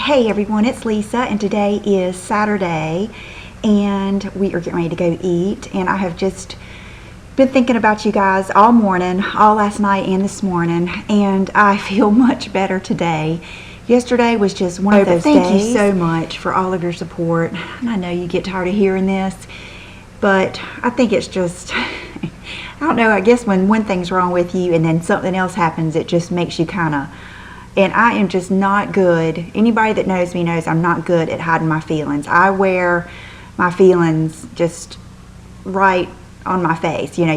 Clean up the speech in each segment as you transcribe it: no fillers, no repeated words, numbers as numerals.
Hey everyone, it's Lisa, and today is Saturday, and we are getting ready to go eat. And I have just been thinking about you guys all morning, all last night and this morning, and I feel much better today. Yesterday was just one of those days. Thank you so much for all of your support. And I know you get tired of hearing this, but I think it's just, I don't know, I guess when one thing's wrong with you and then something else happens, it just makes you kind of, and I am just not good. Anybody that knows me knows I'm not good at hiding my feelings. I wear my feelings just right on my face. You know,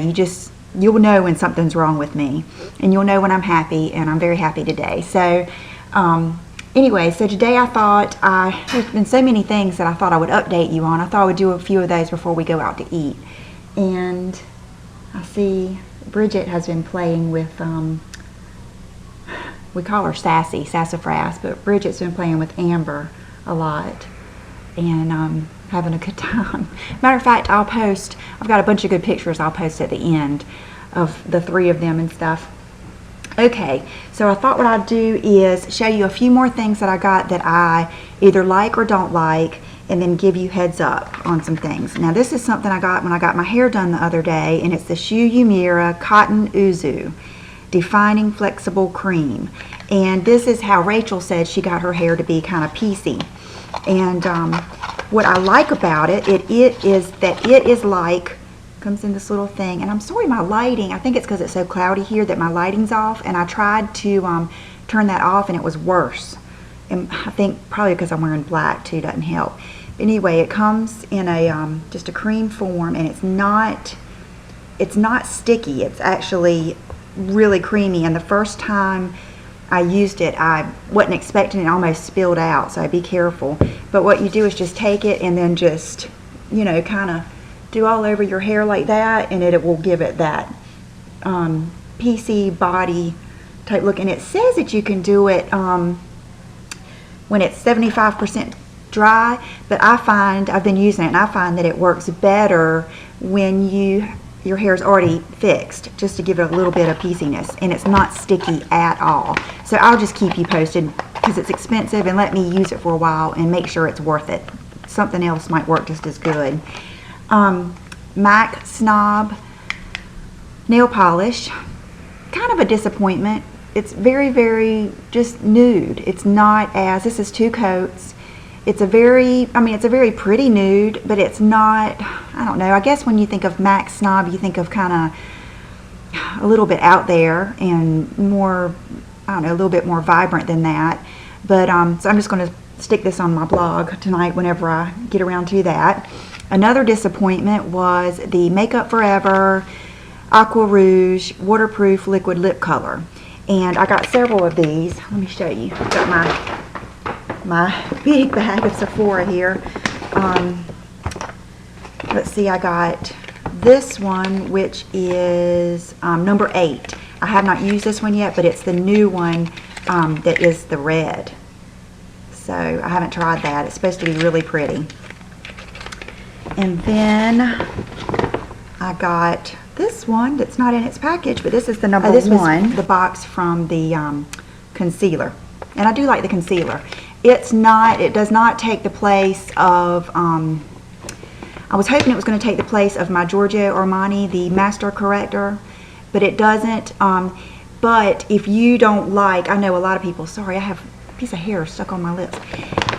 you'll know when something's wrong with me, and you'll know when I'm happy, and I'm very happy today. So anyway, so today I thought, there's been so many things that I thought I would update you on. I thought I would do a few of those before we go out to eat. And I see Bridget has been playing with, we call her Sassy, Sassafras, but Bridget's been playing with Amber a lot and having a good time. Matter of fact, I've got a bunch of good pictures I'll post at the end of the three of them and stuff. Okay, so I thought what I'd do is show you a few more things that I got that I either like or don't like, and then give you heads up on some things. Now this is something I got when I got my hair done the other day, and it's the Shu Uemura Cotton Uzu Defining Flexible Cream. And this is how Rachel said she got her hair to be kind of piecey. And what I like about it, is that it is like, comes in this little thing, and I'm sorry my lighting, I think it's because it's so cloudy here that my lighting's off, and I tried to turn that off and it was worse. And I think probably because I'm wearing black too doesn't help. But anyway, it comes in a just a cream form, and it's not sticky. It's actually really creamy, and the first time I used it I wasn't expecting it, almost spilled out, so be careful. But what you do is just take it and then just, you know, kind of do all over your hair like that, and it will give it that PC body type look. And it says that you can do it when it's 75% dry, but I've been using it, and I find that it works better when your hair is already fixed, just to give it a little bit of pieciness, and it's not sticky at all. So I'll just keep you posted because it's expensive, and let me use it for a while and make sure it's worth it. Something else might work just as good. MAC Snob nail polish, kind of a disappointment. It's very, very just nude. It's not as, this is 2 coats. It's a very pretty nude, but it's not, I don't know, I guess when you think of MAC Snob, you think of kind of a little bit out there and more, I don't know, a little bit more vibrant than that. But so I'm just going to stick this on my blog tonight whenever I get around to that. Another disappointment was the Makeup Forever Aqua Rouge Waterproof Liquid Lip Color. And I got several of these. Let me show you. I've got my big bag of Sephora here. Let's see, I got this one, which is number 8. I have not used this one yet, but it's the new one that is the red. So I haven't tried that. It's supposed to be really pretty. And then I got this one that's not in its package, but this is the number 1. This was the box from the concealer. And I do like the concealer. It does not take the place of, I was hoping it was going to take the place of my Giorgio Armani, the Master Corrector, but it doesn't. But if you don't like, I know a lot of people, sorry, I have a piece of hair stuck on my lips.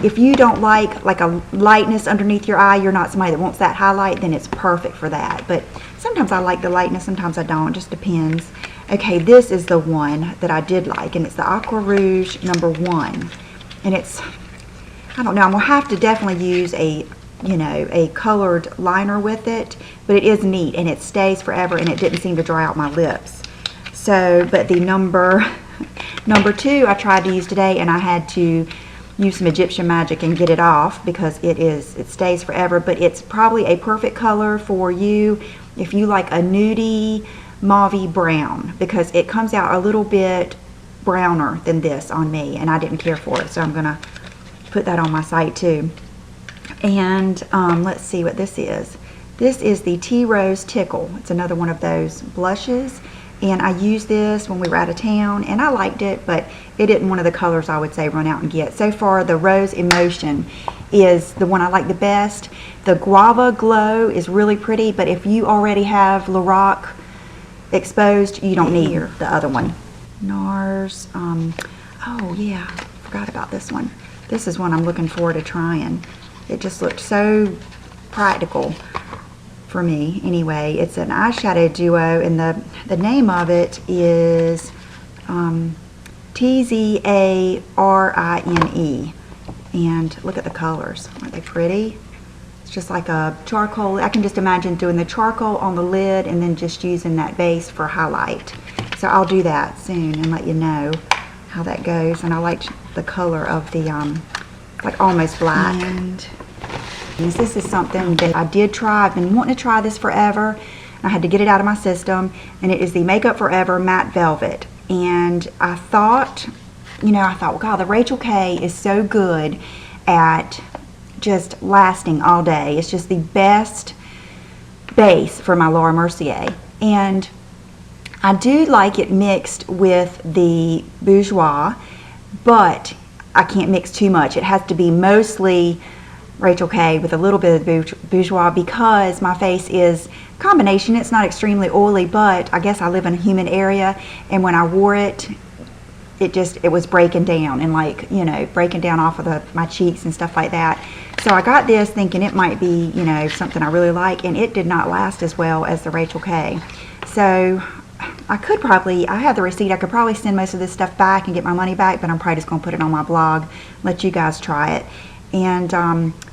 If you don't like a lightness underneath your eye, you're not somebody that wants that highlight, then it's perfect for that. But sometimes I like the lightness, sometimes I don't, it just depends. Okay, this is the one that I did like, and it's the Aqua Rouge number 1. And it's, I don't know, I'm going to have to definitely use a colored liner with it, but it is neat, and it stays forever, and it didn't seem to dry out my lips. So, but the number 2 I tried to use today, and I had to use some Egyptian magic and get it off because it stays forever, but it's probably a perfect color for you if you like a nudie mauvey brown, because it comes out a little bit browner than this on me, and I didn't care for it, so I'm gonna put that on my site too. And let's see what this is. This is the Tea Rose Tickle. It's another one of those blushes, And I used this when we were out of town, and I liked it, but it isn't one of the colors I would say run out and get. So far, the Rose Emotion is the one I like the best. The Guava Glow is really pretty, but if you already have Lorac exposed, you don't need the other one. Nars, oh yeah, forgot about this one. This is one I'm looking forward to trying. It just looked so practical for me. Anyway, it's an eyeshadow duo, and the name of it is Tzarine. And look at the colors. Aren't they pretty? It's just like a charcoal. I can just imagine doing the charcoal on the lid and then just using that base for highlight. So I'll do that soon and let you know how that goes. And I like the color of the like almost black. And this is something that I did try. I've been wanting to try this forever. I had to get it out of my system, and it is the Makeup Forever Matte Velvet. And I thought, well, God, the Rachel K is so good at just lasting all day. It's just the best base for my Laura Mercier. And I do like it mixed with the Bourjois, but I can't mix too much. It has to be mostly Rachel K with a little bit of Bourjois, because my face is a combination. It's not extremely oily, but I guess I live in a humid area, and when I wore it, it was breaking down and, like, breaking down off of my cheeks and stuff like that. So I got this thinking it might be, something I really like, and it did not last as well as the Rachel K. So I have the receipt. I could probably send most of this stuff back and get my money back, but I'm probably just going to put it on my blog, let you guys try it. And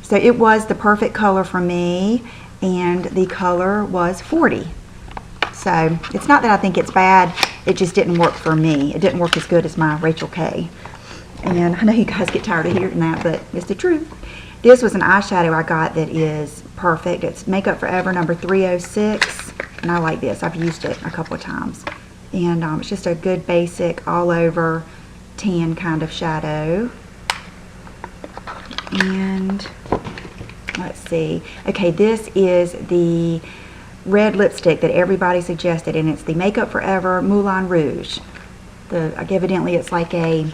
so it was the perfect color for me, and the color was 40. So it's not that I think it's bad, it just didn't work for me. It didn't work as good as my Rachel K. And I know you guys get tired of hearing that, but it's the truth. This was an eyeshadow I got that is perfect. It's Makeup Forever number 306, and I like this. I've used it a couple of times. And it's just a good basic all over tan kind of shadow. And let's see. Okay, this is the red lipstick that everybody suggested, and it's the Makeup Forever Moulin Rouge. Evidently it's like a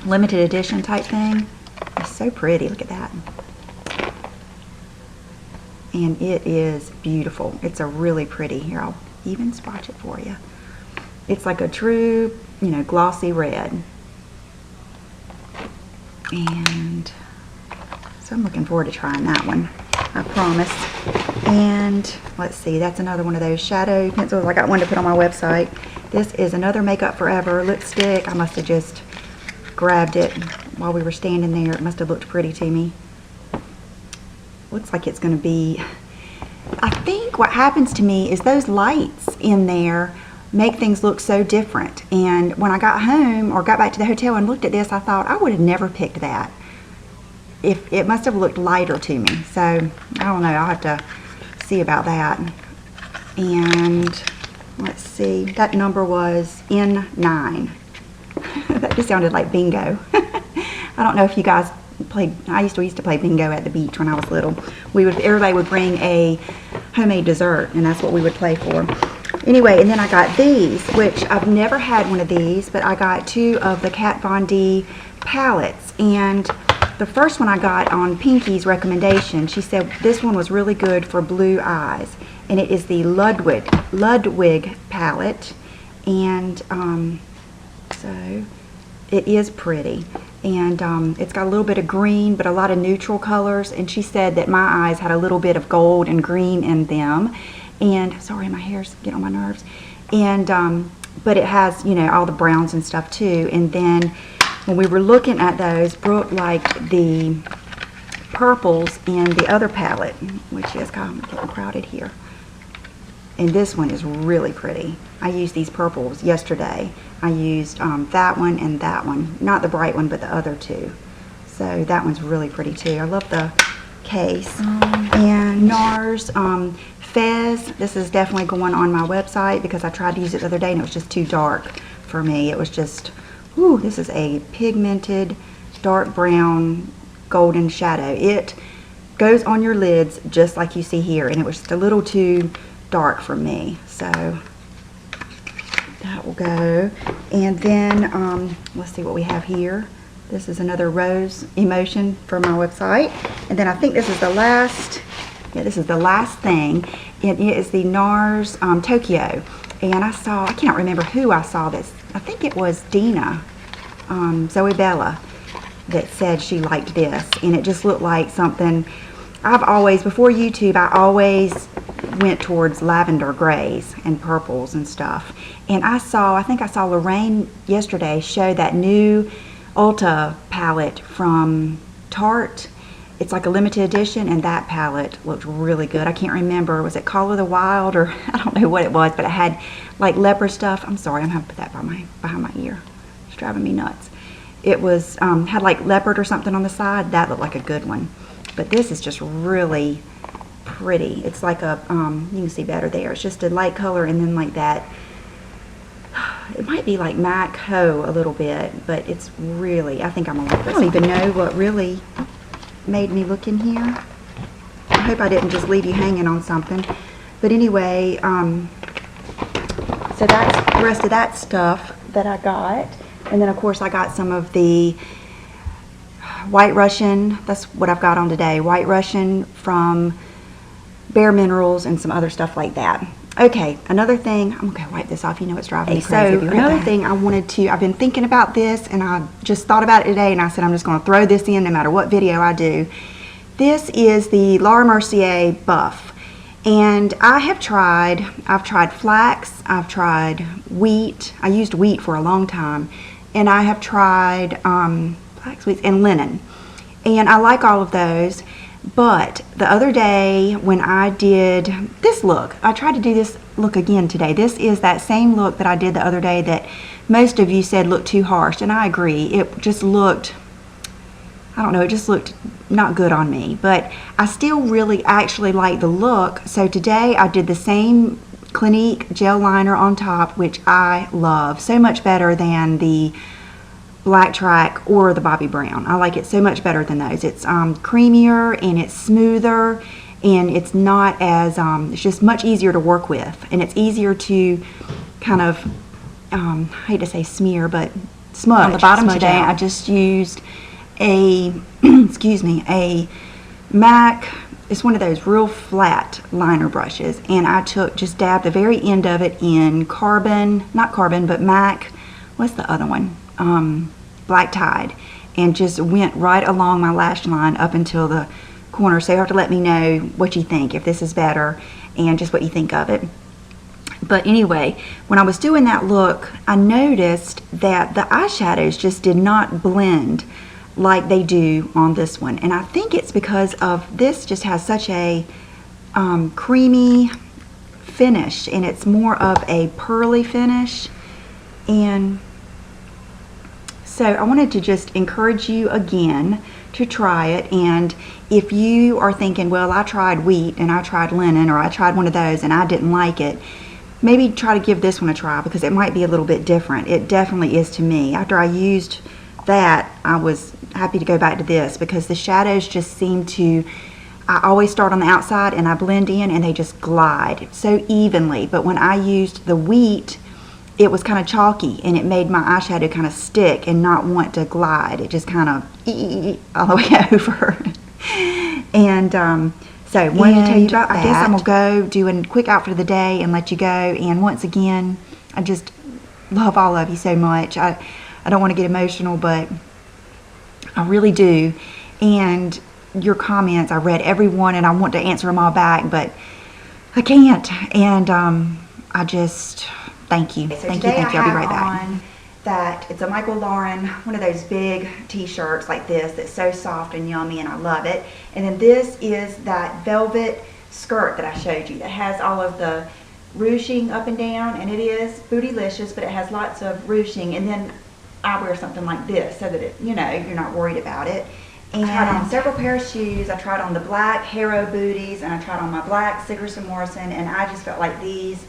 limited edition type thing. It's so pretty. Look at that. And it is beautiful. It's a really pretty. Here, I'll even swatch it for you. It's like a true, glossy red. And so I'm looking forward to trying that one, I promise. And let's see, that's another one of those shadow pencils. I got one to put on my website. This is another Makeup Forever lipstick. I must have just grabbed it while we were standing there. It must have looked pretty to me. Looks like it's going to be, I think what happens to me is those lights in there make things look so different. And when I got home or got back to the hotel and looked at this, I thought I would have never picked that. If it must have looked lighter to me. So I don't know, I'll have to see about that. And let's see, that number was N9. That just sounded like bingo. I don't know if you guys played. I used to play bingo at the beach when I was little. Everybody would bring a homemade dessert, and that's what we would play for. Anyway, and then I got these, which I've never had one of these, but I got 2 of the Kat Von D palettes. And the first one I got on Pinky's recommendation, she said this one was really good for blue eyes, and it is the Ludwig palette. And so it is pretty, and it's got a little bit of green but a lot of neutral colors, and she said that my eyes had a little bit of gold and green in them. And sorry, my hair's getting on my nerves. And but it has, all the browns and stuff too. And then when we were looking at those, Brooke liked the purples in the other palette, which is kind of getting crowded here. And this one is really pretty. I used these purples yesterday. I used that one and that one. Not the bright one, but the other 2. So that one's really pretty too. I love the case. And Nars Fez. This is definitely going on my website because I tried to use it the other day and it was just too dark for me. It was just, ooh, this is a pigmented dark brown golden shadow. It goes on your lids just like you see here, and it was just a little too dark for me. So that will go. And then, let's see what we have here. This is another rose emotion for my website. And then I think this is the last, yeah, this is the last thing. And it is the Nars Tokyo. And I can't remember who I saw this. I think it was Dina, Zoe Bella, that said she liked this. And it just looked like something, I've always, before YouTube, I always went towards lavender grays and purples and stuff. And I think I saw Lorraine yesterday show that new Ulta palette from Tarte. It's like a limited edition, and that palette looked really good. I can't remember, was it Call of the Wild, or I don't know what it was, but it had like leopard stuff. I'm sorry, I'm gonna put that behind my ear. It's driving me nuts. It was had like leopard or something on the side. That looked like a good one. But this is just really pretty. It's like a you can see better there. It's just a light color, and then like that. It might be like Mac Ho a little bit, but it's really, I think I don't even know what really made me look in here. I hope I didn't just leave you hanging on something. But anyway, so that's the rest of that stuff that I got. And then of course I got some of the White Russian. That's what I've got on today. White Russian from Bare Minerals and some other stuff like that. Okay, another thing, I'm gonna wipe this off, you know it's driving me crazy. So another thing I wanted to, I've been thinking about this, and I just thought about it today, and I said I'm just gonna throw this in no matter what video I do. This is the Laura Mercier Buff, and I've tried flax, I've tried wheat. I used wheat for a long time, and I have tried flax, wheat, and linen, and I like all of those. But the other day when I did this look, I tried to do this look again today. This is that same look that I did the other day that most of you said looked too harsh, and I agree. It just looked, I don't know, it just looked not good on me. But I still really actually like the look. So today I did the same Clinique gel liner on top, which I love so much better than the Black Track or the Bobbi Brown. I like it so much better than those. It's creamier and it's smoother, and it's not as it's just much easier to work with, and it's easier to kind of I hate to say smear, but smudge on the bottom. Today I just used a excuse me, a MAC, it's one of those real flat liner brushes, and I just dabbed the very end of it in not carbon, but MAC, what's the other one, Black Tide, and just went right along my lash line up until the corner. So you have to let me know what you think, if this is better, and just what you think of it. But anyway, when I was doing that look, I noticed that the eyeshadows just did not blend like they do on this one, and I think it's because of this just has such a creamy finish, and it's more of a pearly finish. And so I wanted to just encourage you again to try it. And if you are thinking, well, I tried wheat and I tried linen, or I tried one of those and I didn't like it, maybe try to give this one a try, because it might be a little bit different. It definitely is to me. After I used that, I was happy to go back to this, because the shadows just seem to, I always start on the outside and I blend in, and they just glide so evenly. But when I used the wheat, it was kind of chalky, and it made my eyeshadow kind of stick and not want to glide. It just kind of all the way over. And so I wanted to tell you about that. I guess I'm going to go do a quick outfit of the day and let you go. And once again, I just love all of you so much. I don't want to get emotional, but I really do. And your comments, I read every one, and I want to answer them all back, but I can't. And I just... Thank you. So thank you. I'll be right back. On that it's a Michael Lauren, one of those big t-shirts like this that's so soft and yummy, and I love it. And then this is that velvet skirt that I showed you that has all of the ruching up and down, and it is bootylicious, but it has lots of ruching. And then I wear something like this so that it, you know, you're not worried about it. And I tried on several pair of shoes. I tried on the black Harrow booties, and I tried on my black Sigerson Morrison, and I just felt like these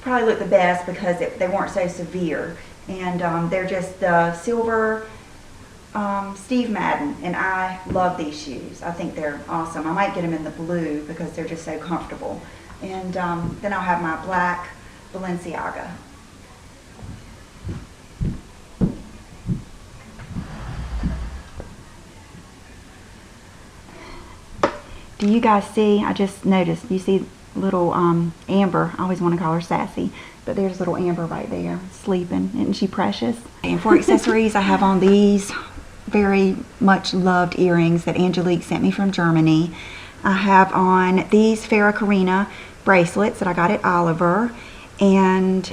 probably look the best because they weren't so severe. And they're just the silver Steve Madden, and I love these shoes. I think they're awesome. I might get them in the blue because they're just so comfortable. And then I'll have my black Balenciaga. Do you guys see, I just noticed, you see little Amber, I always want to call her Sassy, but there's little Amber right there sleeping. Isn't she precious? And for accessories, I have on these very much loved earrings that Angelique sent me from Germany. I have on these Farrah Carina bracelets that I got at Oliver, and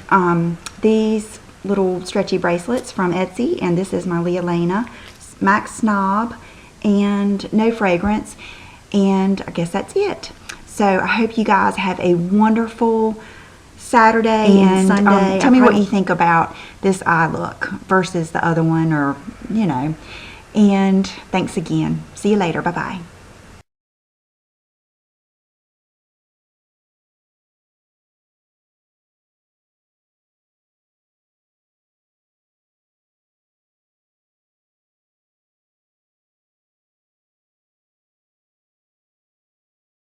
these little stretchy bracelets from Etsy, and this is my Leah Lena Max Snob, and no fragrance, and I guess that's it. So I hope you guys have a wonderful Saturday and Sunday. Tell me what you think about this eye look versus the other one, or you know. And thanks again. See you later. Bye bye.